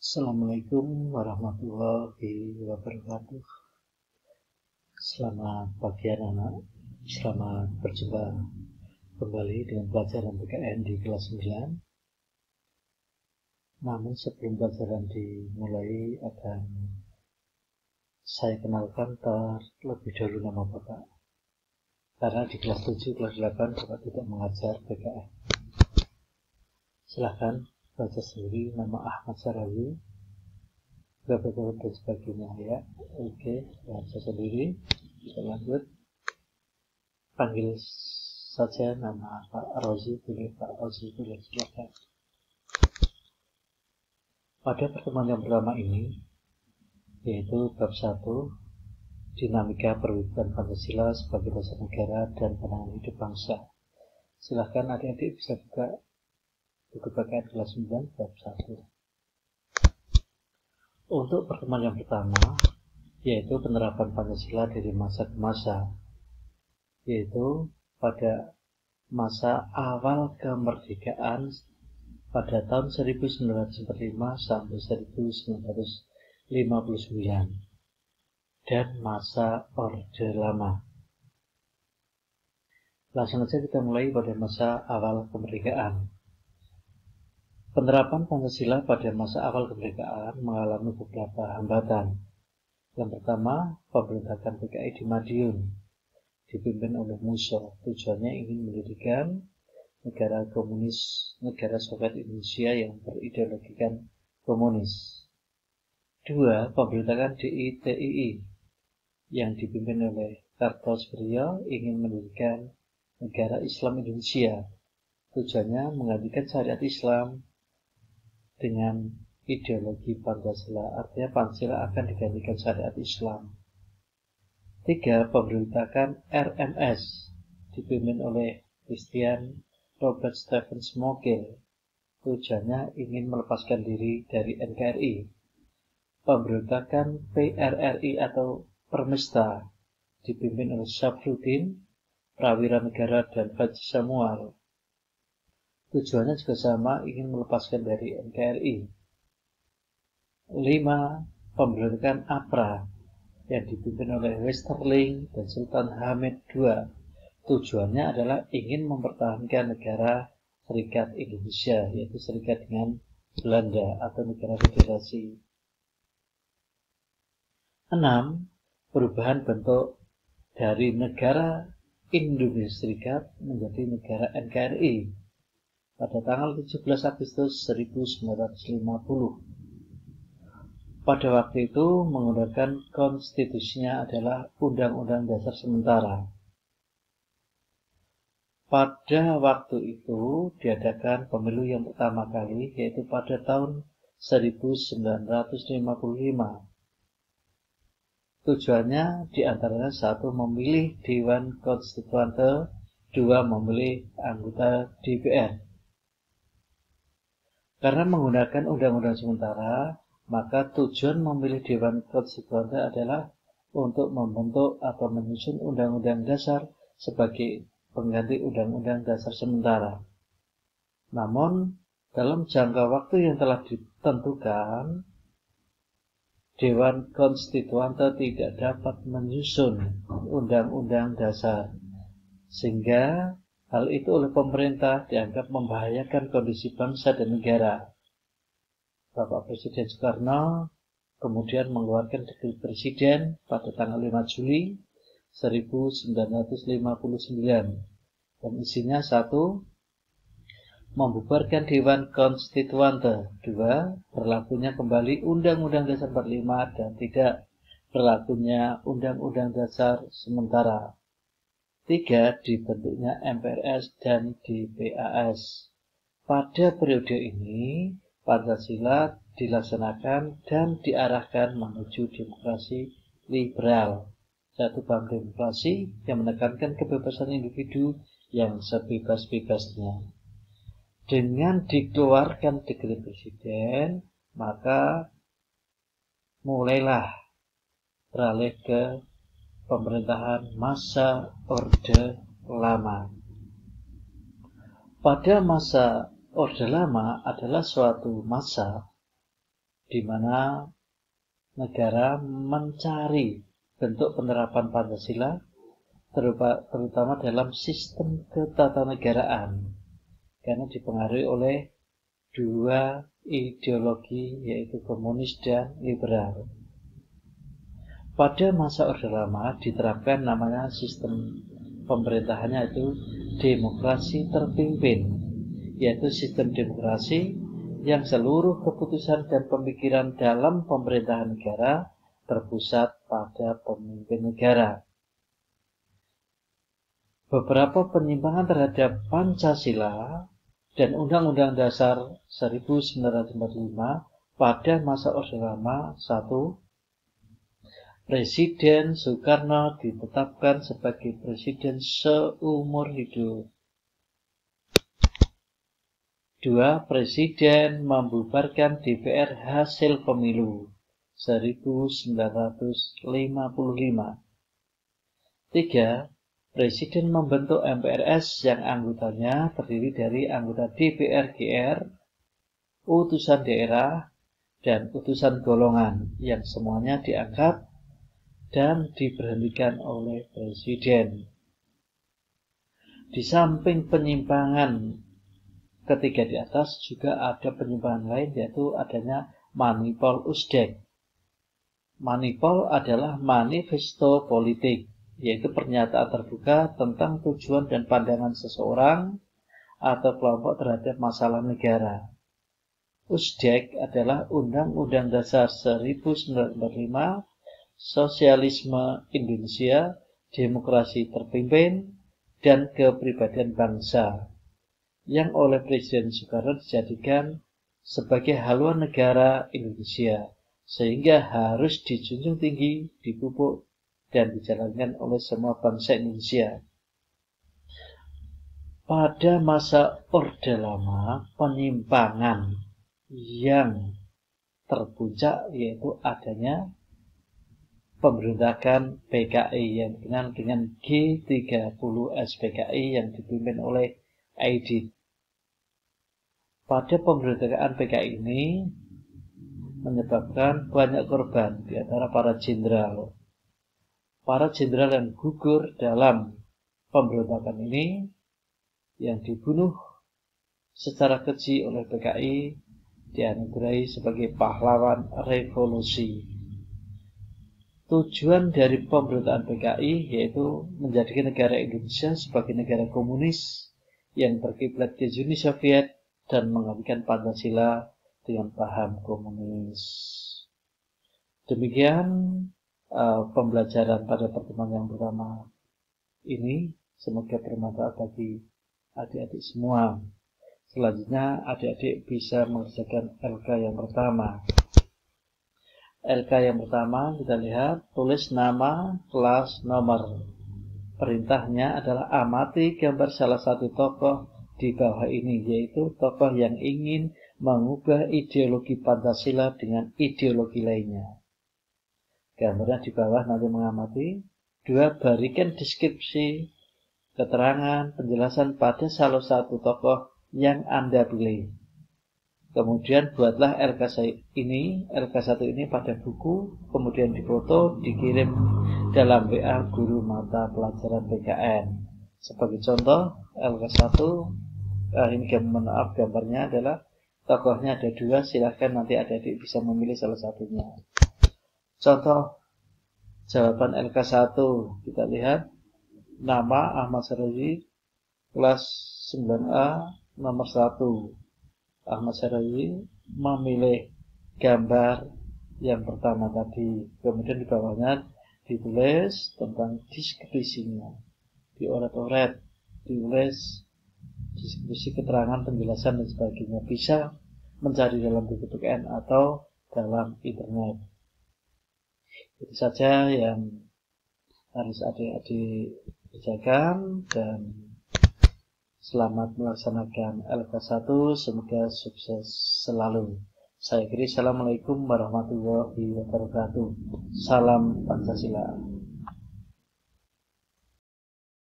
Assalamualaikum warahmatullahi wabarakatuh. Selamat pagi anak-anak. Selamat berjumpa kembali dengan pelajaran PKN di kelas 9. Namun sebelum pelajaran dimulai akan saya kenalkan terlebih dahulu nama Bapak. Karena di kelas 7, kelas 8 Bapak tidak mengajar PKN. Silahkan baca sendiri nama Ahmad Sarawi, berapa dan sebagainya ya. Oke, baca sendiri. Kita lanjut. Panggil saja nama Pak Rozi, Pak Rozi, silakan. Pada pertemuan yang pertama ini, yaitu bab 1, dinamika perwujudan Pancasila sebagai dasar negara dan pandangan hidup bangsa. Silahkan adik-adik bisa buka buku PKN kelas 9 bab 1. Untuk pertemuan yang pertama, yaitu penerapan Pancasila dari masa ke masa, yaitu pada masa awal kemerdekaan pada tahun 1945 sampai 1959 dan masa Orde Lama. Langsung saja kita mulai pada masa awal kemerdekaan. Penerapan Pancasila pada masa awal kemerdekaan mengalami beberapa hambatan. Yang pertama, pemberontakan PKI di Madiun dipimpin oleh Musso. Tujuannya ingin mendirikan negara komunis, negara Soviet Indonesia yang berideologikan komunis. 2. Pemberontakan DITII yang dipimpin oleh Kartosuwiryo ingin mendirikan negara Islam Indonesia. Tujuannya menggantikan syariat Islam dengan ideologi Pancasila, artinya Pancasila akan digantikan syariat Islam. 3. Pemberontakan RMS dipimpin oleh Christian Robert Stephen Smokil. Tujuannya ingin melepaskan diri dari NKRI. Pemberontakan PRRI atau Permesta dipimpin oleh Syafruddin, Prawira Negara dan Haji Samuel. Tujuannya juga sama, ingin melepaskan dari NKRI. 5. Pemberontakan APRA yang dipimpin oleh Westerling dan Sultan Hamid II. Tujuannya adalah ingin mempertahankan negara Serikat Indonesia, yaitu serikat dengan Belanda atau negara federasi. 6. Perubahan bentuk dari negara Indonesia Serikat menjadi negara NKRI pada tanggal 17 Agustus 1950. Pada waktu itu menggunakan konstitusinya adalah Undang-Undang Dasar Sementara. Pada waktu itu diadakan pemilu yang pertama kali, yaitu pada tahun 1955. Tujuannya diantaranya 1. Memilih Dewan Konstituante, 2. Memilih anggota DPR. Karena menggunakan undang-undang sementara, maka tujuan memilih Dewan Konstituante adalah untuk membentuk atau menyusun undang-undang dasar sebagai pengganti undang-undang dasar sementara. Namun, dalam jangka waktu yang telah ditentukan, Dewan Konstituante tidak dapat menyusun undang-undang dasar, sehingga hal itu oleh pemerintah dianggap membahayakan kondisi bangsa dan negara. Bapak Presiden Soekarno kemudian mengeluarkan dekret Presiden pada tanggal 5 Juli 1959 dan isinya 1. Membubarkan Dewan Konstituante, 2. Berlakunya kembali Undang-Undang Dasar 45 dan tidak berlakunya Undang-Undang Dasar Sementara. 3. Dibentuknya MPRS dan DPAS. Pada periode ini, Pancasila dilaksanakan dan diarahkan menuju demokrasi liberal. Satu bank demokrasi yang menekankan kebebasan individu yang sebebas-bebasnya. Dengan dikeluarkan dekret Presiden, maka mulailah beralih ke pemerintahan masa Orde Lama. Pada masa Orde Lama adalah suatu masa di mana negara mencari bentuk penerapan Pancasila terutama dalam sistem ketatanegaraan, karena dipengaruhi oleh dua ideologi, yaitu komunis dan liberal. Pada masa Orde Lama diterapkan namanya sistem pemerintahannya itu demokrasi terpimpin, yaitu sistem demokrasi yang seluruh keputusan dan pemikiran dalam pemerintahan negara terpusat pada pemimpin negara. Beberapa penyimpangan terhadap Pancasila dan Undang-Undang Dasar 1945 pada masa Orde Lama. 1. Presiden Soekarno ditetapkan sebagai presiden seumur hidup. 2. Presiden membubarkan DPR hasil pemilu 1955. 3. Presiden membentuk MPRS yang anggotanya terdiri dari anggota DPR GR, utusan daerah, dan utusan golongan yang semuanya diangkat dan diberhentikan oleh presiden. Di samping penyimpangan ketiga di atas juga ada penyimpangan lain, yaitu adanya manipol Usdek. Manipol adalah manifesto politik, yaitu pernyataan terbuka tentang tujuan dan pandangan seseorang atau kelompok terhadap masalah negara. Usdek adalah Undang-Undang Dasar 1945, Sosialisme Indonesia, Demokrasi Terpimpin, dan Kepribadian Bangsa, yang oleh Presiden Soekarno dijadikan sebagai haluan negara Indonesia, sehingga harus dijunjung tinggi, dipupuk, dan dijalankan oleh semua bangsa Indonesia. Pada masa Orde Lama, penyimpangan yang terpuncak yaitu adanya pemberontakan PKI yang dikenal dengan G30 SPKI yang dipimpin oleh Aidit. Pada pemberontakan PKI ini menyebabkan banyak korban di antara para jenderal. Para jenderal yang gugur dalam pemberontakan ini yang dibunuh secara keji oleh PKI dianugerahi sebagai pahlawan revolusi. Tujuan dari pemberontakan PKI yaitu menjadikan negara Indonesia sebagai negara komunis yang berkiblat ke Uni Soviet dan menggantikan Pancasila dengan paham komunis. Demikian pembelajaran pada pertemuan yang pertama ini. Semoga bermanfaat bagi adik-adik semua. Selanjutnya adik-adik bisa mengerjakan LK yang pertama. LK yang pertama kita lihat, tulis nama, kelas, nomor. Perintahnya adalah amati gambar salah satu tokoh di bawah ini, yaitu tokoh yang ingin mengubah ideologi Pancasila dengan ideologi lainnya. Gambarnya di bawah nanti mengamati. 2. Berikan deskripsi, keterangan, penjelasan pada salah satu tokoh yang Anda pilih. Kemudian buatlah LK1 ini pada buku, kemudian difoto, dikirim dalam WA guru mata pelajaran PKN. Sebagai contoh, LK1 ini gambarnya adalah tokohnya ada 2, silahkan nanti adik-adik bisa memilih salah satunya. Contoh jawaban LK1 kita lihat, nama Ahmad Syarazi, kelas 9A, nomor 1. Ahmad Syarazi memilih gambar yang pertama tadi. Kemudian di bawahnya ditulis tentang deskripsinya, dioret-oret, ditulis deskripsi, keterangan, penjelasan dan sebagainya. Bisa mencari dalam buku PKN atau dalam internet. Itu saja yang harus adik-adik kerjakan, dan selamat melaksanakan LK1, semoga sukses selalu. Saya akhiri, assalamualaikum warahmatullahi wabarakatuh. Salam Pancasila.